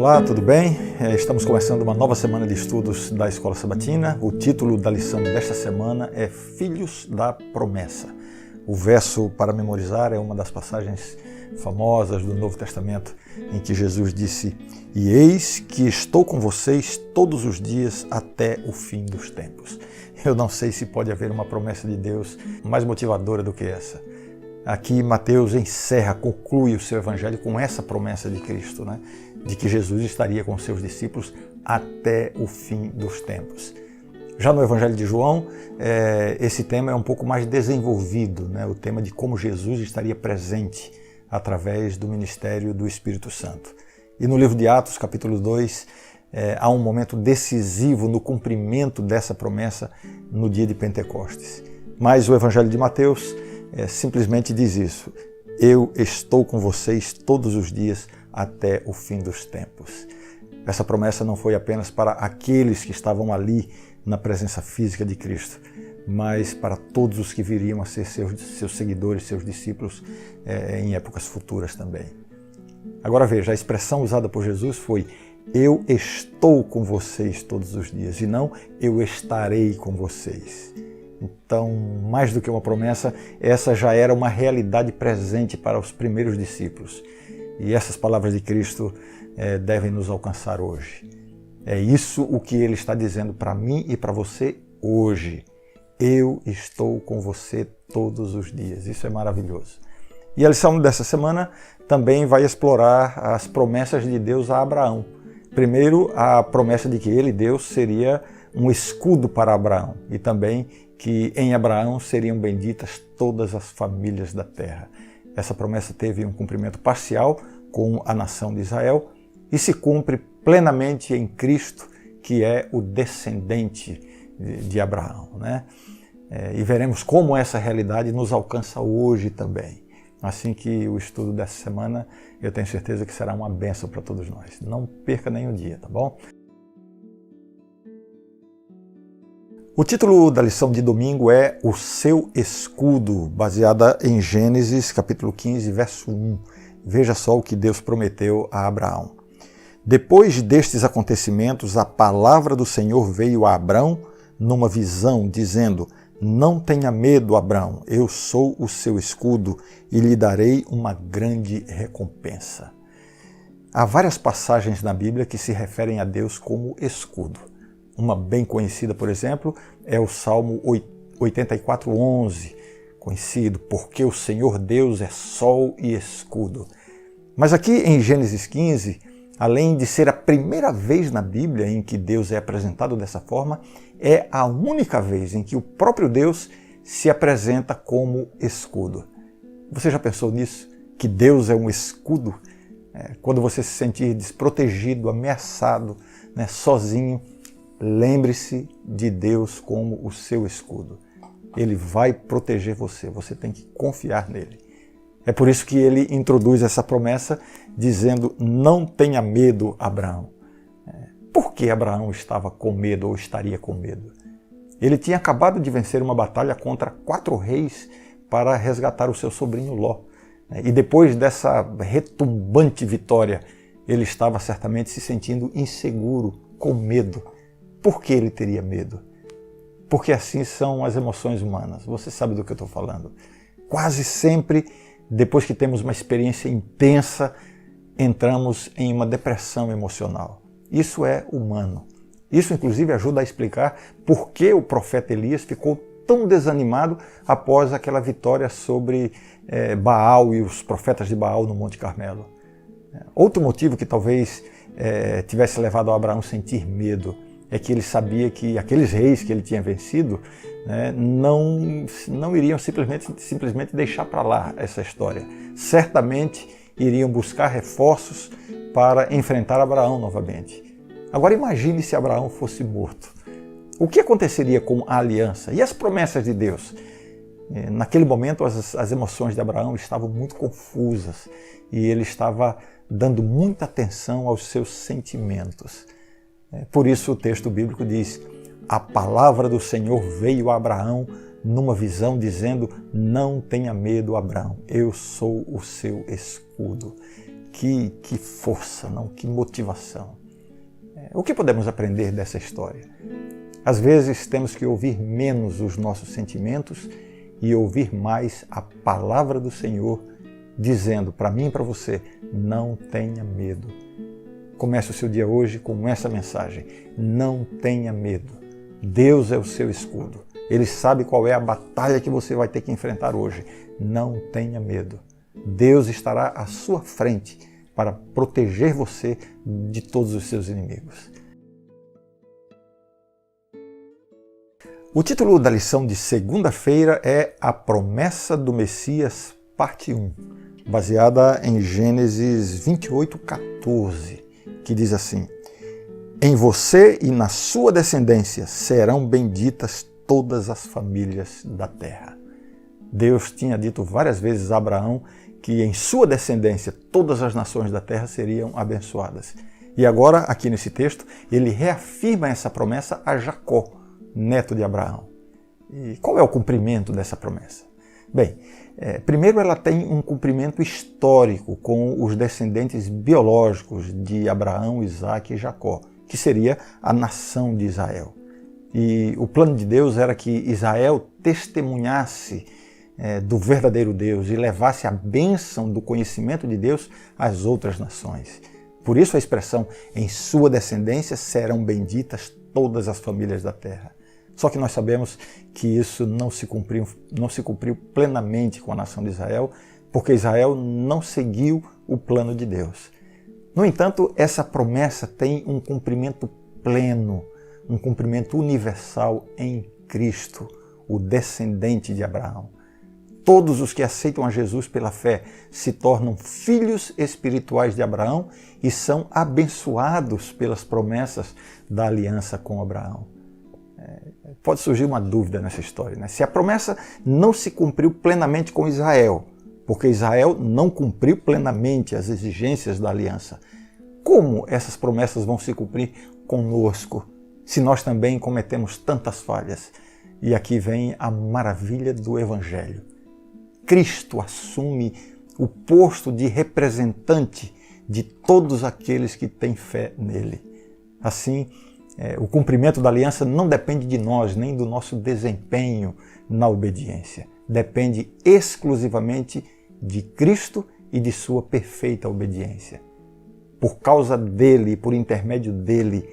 Olá, tudo bem? Estamos começando uma nova semana de estudos da Escola Sabatina. O título da lição desta semana é Filhos da Promessa. O verso para memorizar é uma das passagens famosas do Novo Testamento em que Jesus disse: "E eis que estou com vocês todos os dias até o fim dos tempos." Eu não sei se pode haver uma promessa de Deus mais motivadora do que essa. Aqui Mateus conclui o seu evangelho com essa promessa de Cristo, né? De que Jesus estaria com seus discípulos até o fim dos tempos. Já no evangelho de João, esse tema é um pouco mais desenvolvido, né? O tema de como Jesus estaria presente através do ministério do Espírito Santo. E no livro de Atos, capítulo 2, há um momento decisivo no cumprimento dessa promessa no dia de Pentecostes. Mas o evangelho de Mateus simplesmente diz isso: eu estou com vocês todos os dias até o fim dos tempos. Essa promessa não foi apenas para aqueles que estavam ali na presença física de Cristo, mas para todos os que viriam a ser seus seguidores, seus discípulos em épocas futuras também. Agora veja, a expressão usada por Jesus foi: eu estou com vocês todos os dias, e não eu estarei com vocês. Então, mais do que uma promessa, essa já era uma realidade presente para os primeiros discípulos. E essas palavras de Cristo devem nos alcançar hoje. É isso o que Ele está dizendo para mim e para você hoje. Eu estou com você todos os dias. Isso é maravilhoso. E a lição dessa semana também vai explorar as promessas de Deus a Abraão. Primeiro, a promessa de que Ele, Deus, seria um escudo para Abraão e também que em Abraão seriam benditas todas as famílias da terra. Essa promessa teve um cumprimento parcial com a nação de Israel e se cumpre plenamente em Cristo, que é o descendente de Abraão, né? E veremos como essa realidade nos alcança hoje também. Assim que o estudo dessa semana, eu tenho certeza que será uma bênção para todos nós. Não perca nenhum dia, tá bom? O título da lição de domingo é O Seu Escudo, baseada em Gênesis capítulo 15, verso 1. Veja só o que Deus prometeu a Abraão. Depois destes acontecimentos, a palavra do Senhor veio a Abrão numa visão, dizendo: não tenha medo, Abrão, eu sou o seu escudo e lhe darei uma grande recompensa. Há várias passagens na Bíblia que se referem a Deus como escudo. Uma bem conhecida, por exemplo, é o Salmo 84:11, conhecido: porque o Senhor Deus é sol e escudo. Mas aqui em Gênesis 15, além de ser a primeira vez na Bíblia em que Deus é apresentado dessa forma, é a única vez em que o próprio Deus se apresenta como escudo. Você já pensou nisso? Que Deus é um escudo? Quando você se sentir desprotegido, ameaçado, sozinho, lembre-se de Deus como o seu escudo. Ele vai proteger você, você tem que confiar nele. É por isso que ele introduz essa promessa dizendo: não tenha medo, Abraão. Por que Abraão estava com medo ou estaria com medo? Ele tinha acabado de vencer uma batalha contra 4 reis para resgatar o seu sobrinho Ló. E depois dessa retumbante vitória, ele estava certamente se sentindo inseguro, com medo. Por que ele teria medo? Porque assim são as emoções humanas. Você sabe do que eu estou falando. Quase sempre, depois que temos uma experiência intensa, entramos em uma depressão emocional. Isso é humano. Isso, inclusive, ajuda a explicar por que o profeta Elias ficou tão desanimado após aquela vitória sobre Baal e os profetas de Baal no Monte Carmelo. Outro motivo que talvez tivesse levado Abraão a sentir medo é que ele sabia que aqueles reis que ele tinha vencido não iriam simplesmente deixar para lá essa história. Certamente iriam buscar reforços para enfrentar Abraão novamente. Agora imagine se Abraão fosse morto. O que aconteceria com a aliança e as promessas de Deus? Naquele momento as emoções de Abraão estavam muito confusas e ele estava dando muita atenção aos seus sentimentos. Por isso o texto bíblico diz: a palavra do Senhor veio a Abraão numa visão dizendo: não tenha medo, Abraão, eu sou o seu escudo. que força, não? Que motivação. O que podemos aprender dessa história? Às vezes temos que ouvir menos os nossos sentimentos e ouvir mais a palavra do Senhor, dizendo para mim e para você: não tenha medo. Comece o seu dia hoje com essa mensagem: não tenha medo. Deus é o seu escudo. Ele sabe qual é a batalha que você vai ter que enfrentar hoje. Não tenha medo. Deus estará à sua frente para proteger você de todos os seus inimigos. O título da lição de segunda-feira é A Promessa do Messias, parte 1, baseada em Gênesis 28:14, que diz assim: em você e na sua descendência serão benditas todas as famílias da terra. Deus tinha dito várias vezes a Abraão que em sua descendência todas as nações da terra seriam abençoadas. E agora, aqui nesse texto, ele reafirma essa promessa a Jacó, neto de Abraão. E qual é o cumprimento dessa promessa? Bem, primeiro ela tem um cumprimento histórico com os descendentes biológicos de Abraão, Isaque e Jacó, que seria a nação de Israel. E o plano de Deus era que Israel testemunhasse do verdadeiro Deus e levasse a bênção do conhecimento de Deus às outras nações. Por isso a expressão, em sua descendência serão benditas todas as famílias da terra. Só que nós sabemos que isso não se cumpriu plenamente com a nação de Israel, porque Israel não seguiu o plano de Deus. No entanto, essa promessa tem um cumprimento pleno, um cumprimento universal em Cristo, o descendente de Abraão. Todos os que aceitam a Jesus pela fé se tornam filhos espirituais de Abraão e são abençoados pelas promessas da aliança com Abraão. Pode surgir uma dúvida nessa história, né? Se a promessa não se cumpriu plenamente com Israel, porque Israel não cumpriu plenamente as exigências da aliança, como essas promessas vão se cumprir conosco, se nós também cometemos tantas falhas? E aqui vem a maravilha do Evangelho. Cristo assume o posto de representante de todos aqueles que têm fé nele. Assim, o cumprimento da aliança não depende de nós, nem do nosso desempenho na obediência. Depende exclusivamente de Cristo e de sua perfeita obediência. Por causa dele e por intermédio dele,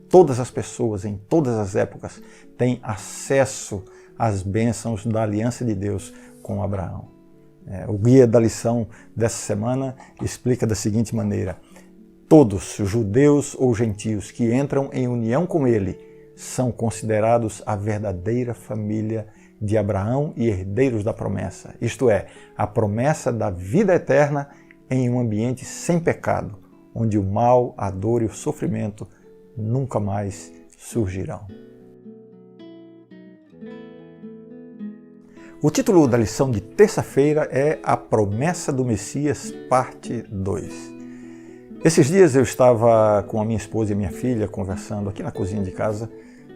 todas as pessoas, em todas as épocas, têm acesso às bênçãos da aliança de Deus com Abraão. O guia da lição dessa semana explica da seguinte maneira: todos, judeus ou gentios, que entram em união com ele, são considerados a verdadeira família de Abraão e herdeiros da promessa, isto é, a promessa da vida eterna em um ambiente sem pecado, onde o mal, a dor e o sofrimento nunca mais surgirão. O título da lição de terça-feira é A Promessa do Messias, parte 2. Esses dias eu estava com a minha esposa e a minha filha conversando aqui na cozinha de casa.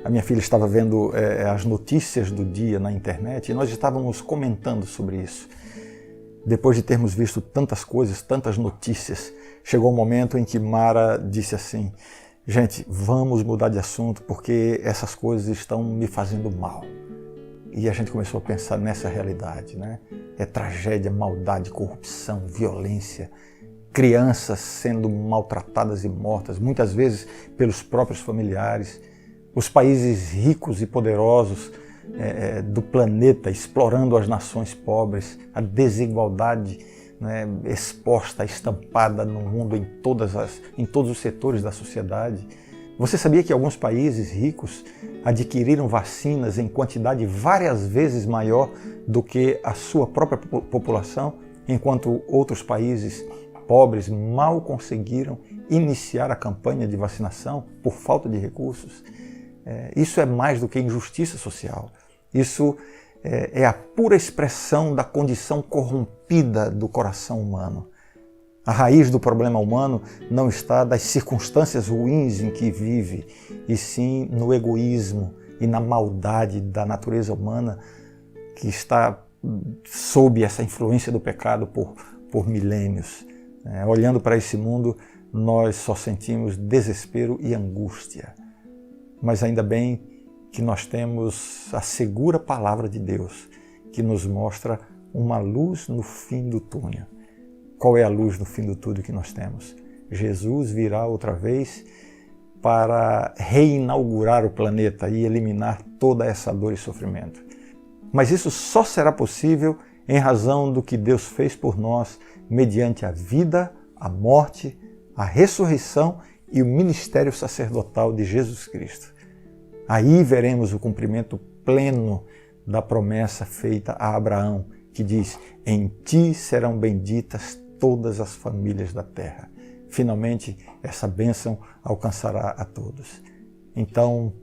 A minha filha estava vendo as notícias do dia na internet e nós estávamos comentando sobre isso. Depois de termos visto tantas coisas, tantas notícias, chegou um momento em que Mara disse assim: gente, vamos mudar de assunto porque essas coisas estão me fazendo mal. E a gente começou a pensar nessa realidade, né? É tragédia, maldade, corrupção, violência, crianças sendo maltratadas e mortas, muitas vezes pelos próprios familiares, os países ricos e poderosos do planeta explorando as nações pobres, a desigualdade, né, exposta, estampada no mundo em todos os setores da sociedade. Você sabia que alguns países ricos adquiriram vacinas em quantidade várias vezes maior do que a sua própria população, enquanto outros países pobres mal conseguiram iniciar a campanha de vacinação por falta de recursos? Isso é mais do que injustiça social. Isso é a pura expressão da condição corrompida do coração humano. A raiz do problema humano não está das circunstâncias ruins em que vive, e sim no egoísmo e na maldade da natureza humana que está sob essa influência do pecado por milênios. Olhando para esse mundo, nós só sentimos desespero e angústia. Mas ainda bem que nós temos a segura palavra de Deus, que nos mostra uma luz no fim do túnel. Qual é a luz no fim do túnel que nós temos? Jesus virá outra vez para reinaugurar o planeta e eliminar toda essa dor e sofrimento. Mas isso só será possível em razão do que Deus fez por nós mediante a vida, a morte, a ressurreição e o ministério sacerdotal de Jesus Cristo. Aí veremos o cumprimento pleno da promessa feita a Abraão, que diz: em ti serão benditas todas as famílias da terra. Finalmente, essa bênção alcançará a todos. Então,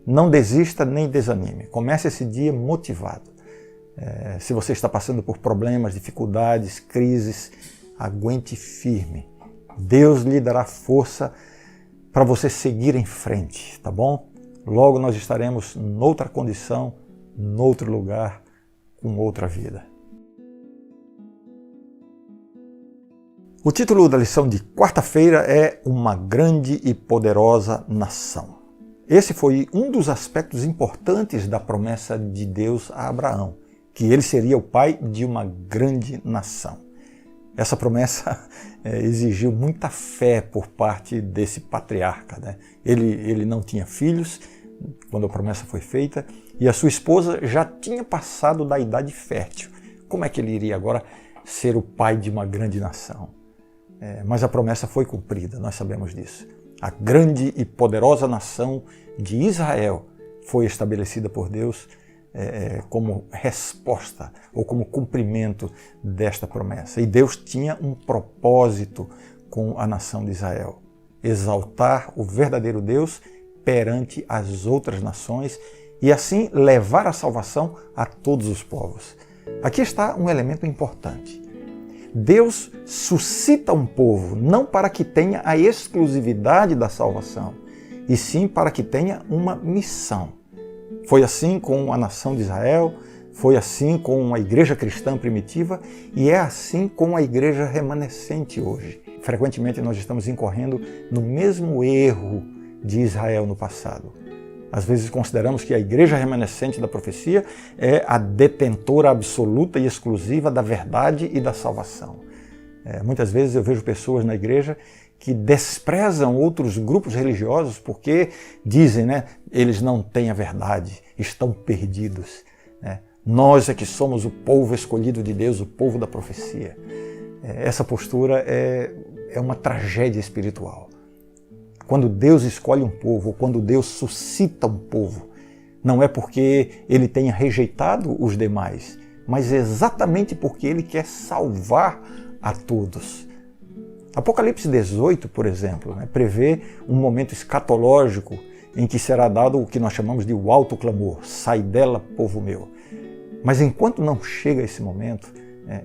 não desista nem desanime. Comece esse dia motivado. Se você está passando por problemas, dificuldades, crises, aguente firme. Deus lhe dará força para você seguir em frente, tá bom? Logo nós estaremos noutra condição, noutro lugar, com outra vida. O título da lição de quarta-feira é Uma Grande e Poderosa Nação. Esse foi um dos aspectos importantes da promessa de Deus a Abraão, que ele seria o pai de uma grande nação. Essa promessa exigiu muita fé por parte desse patriarca, né? Ele não tinha filhos quando a promessa foi feita e a sua esposa já tinha passado da idade fértil. Como é que ele iria agora ser o pai de uma grande nação? Mas a promessa foi cumprida, nós sabemos disso. A grande e poderosa nação de Israel foi estabelecida por Deus como resposta ou como cumprimento desta promessa. E Deus tinha um propósito com a nação de Israel: exaltar o verdadeiro Deus perante as outras nações e assim levar a salvação a todos os povos. Aqui está um elemento importante. Deus suscita um povo não para que tenha a exclusividade da salvação, e sim para que tenha uma missão. Foi assim com a nação de Israel, foi assim com a igreja cristã primitiva e é assim com a igreja remanescente hoje. Frequentemente nós estamos incorrendo no mesmo erro de Israel no passado. Às vezes consideramos que a igreja remanescente da profecia é a detentora absoluta e exclusiva da verdade e da salvação. Muitas vezes eu vejo pessoas na igreja que desprezam outros grupos religiosos porque dizem, eles não têm a verdade, estão perdidos. Nós é que somos o povo escolhido de Deus, o povo da profecia. Essa postura é uma tragédia espiritual. Quando Deus escolhe um povo, quando Deus suscita um povo, não é porque ele tenha rejeitado os demais, mas exatamente porque ele quer salvar a todos. Apocalipse 18, por exemplo, prevê um momento escatológico em que será dado o que nós chamamos de o alto clamor: sai dela, povo meu. Mas enquanto não chega esse momento,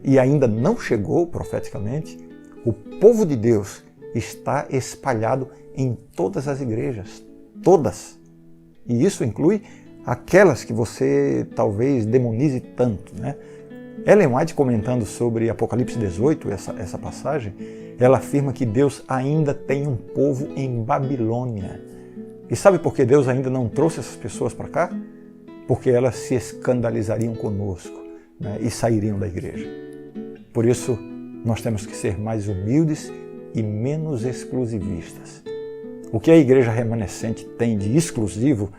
e ainda não chegou profeticamente, o povo de Deus está espalhado em todas as igrejas, todas. E isso inclui aquelas que você talvez demonize tanto, Ellen White, comentando sobre Apocalipse 18, essa passagem, ela afirma que Deus ainda tem um povo em Babilônia. E sabe por que Deus ainda não trouxe essas pessoas para cá? Porque elas se escandalizariam conosco, e sairiam da igreja. Por isso, nós temos que ser mais humildes e menos exclusivistas. O que a igreja remanescente tem de exclusivo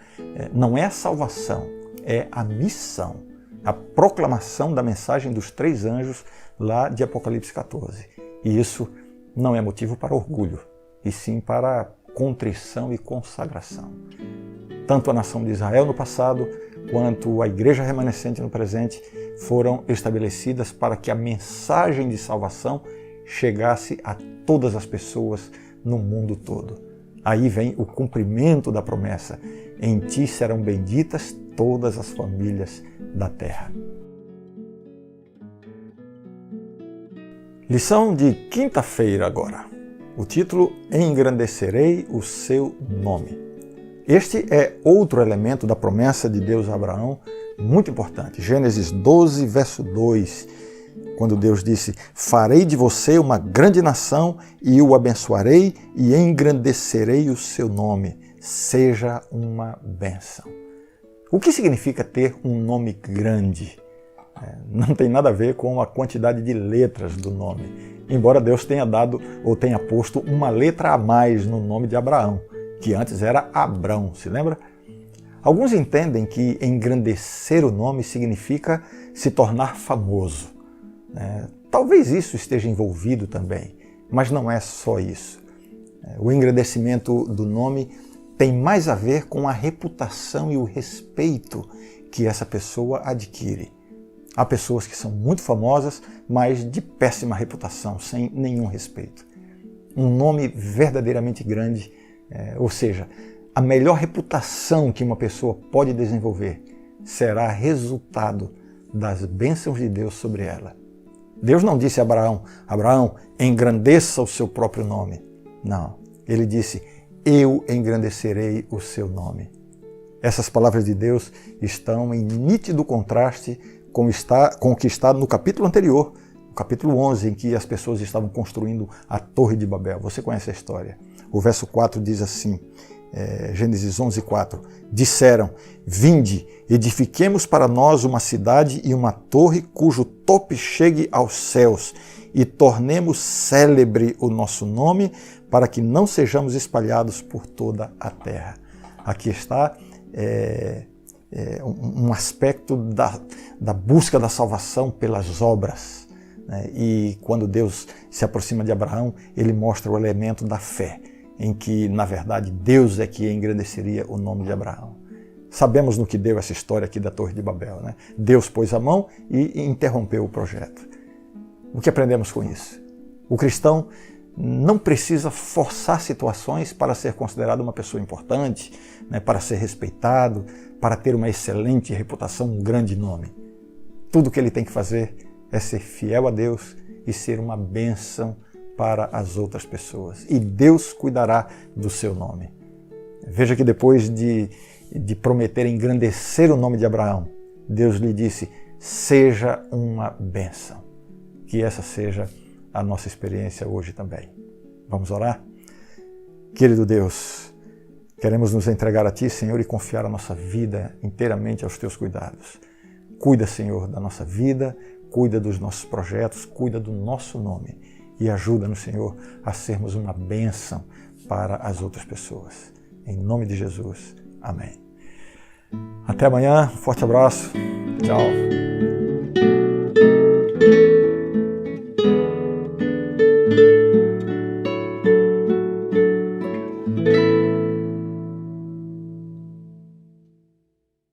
não é a salvação, é a missão, a proclamação da mensagem dos 3 anjos lá de Apocalipse 14. E isso não é motivo para orgulho, e sim para contrição e consagração. Tanto a nação de Israel no passado, quanto a igreja remanescente no presente, foram estabelecidas para que a mensagem de salvação chegasse a todas as pessoas no mundo todo. Aí vem o cumprimento da promessa: em ti serão benditas todas as famílias da terra. Lição de quinta-feira agora. O título: Engrandecerei o seu nome. Este é outro elemento da promessa de Deus a Abraão, muito importante. Gênesis 12, verso 2. quando Deus disse: farei de você uma grande nação e o abençoarei e engrandecerei o seu nome. Seja uma bênção. O que significa ter um nome grande? Não tem nada a ver com a quantidade de letras do nome, embora Deus tenha dado ou tenha posto uma letra a mais no nome de Abraão, que antes era Abrão, se lembra? Alguns entendem que engrandecer o nome significa se tornar famoso. Talvez isso esteja envolvido também, mas não é só isso. O engrandecimento do nome tem mais a ver com a reputação e o respeito que essa pessoa adquire. Há pessoas que são muito famosas, mas de péssima reputação, sem nenhum respeito. Um nome verdadeiramente grande, ou seja, a melhor reputação que uma pessoa pode desenvolver será resultado das bênçãos de Deus sobre ela. Deus não disse a Abraão: Abraão, engrandeça o seu próprio nome. Não, ele disse: eu engrandecerei o seu nome. Essas palavras de Deus estão em nítido contraste com o que está no capítulo anterior, no capítulo 11, em que as pessoas estavam construindo a Torre de Babel. Você conhece a história. O verso 4 diz assim, Gênesis 11:4, disseram: vinde, edifiquemos para nós uma cidade e uma torre cujo tope chegue aos céus, e tornemos célebre o nosso nome, para que não sejamos espalhados por toda a terra. Aqui está um aspecto da busca da salvação pelas obras. E quando Deus se aproxima de Abraão, ele mostra o elemento da fé, em que, na verdade, Deus é que engrandeceria o nome de Abraão. Sabemos no que deu essa história aqui da Torre de Babel. Deus pôs a mão e interrompeu o projeto. O que aprendemos com isso? O cristão não precisa forçar situações para ser considerado uma pessoa importante, para ser respeitado, para ter uma excelente reputação, um grande nome. Tudo o que ele tem que fazer é ser fiel a Deus e ser uma bênção para as outras pessoas. E Deus cuidará do seu nome. Veja que depois de prometer engrandecer o nome de Abraão, Deus lhe disse: seja uma bênção. Que essa seja a nossa experiência hoje também. Vamos orar? Querido Deus, queremos nos entregar a Ti, Senhor, e confiar a nossa vida inteiramente aos Teus cuidados. Cuida, Senhor, da nossa vida, cuida dos nossos projetos, cuida do nosso nome e ajuda-nos, Senhor, a sermos uma bênção para as outras pessoas. Em nome de Jesus. Amém. Até amanhã. Forte abraço. Tchau.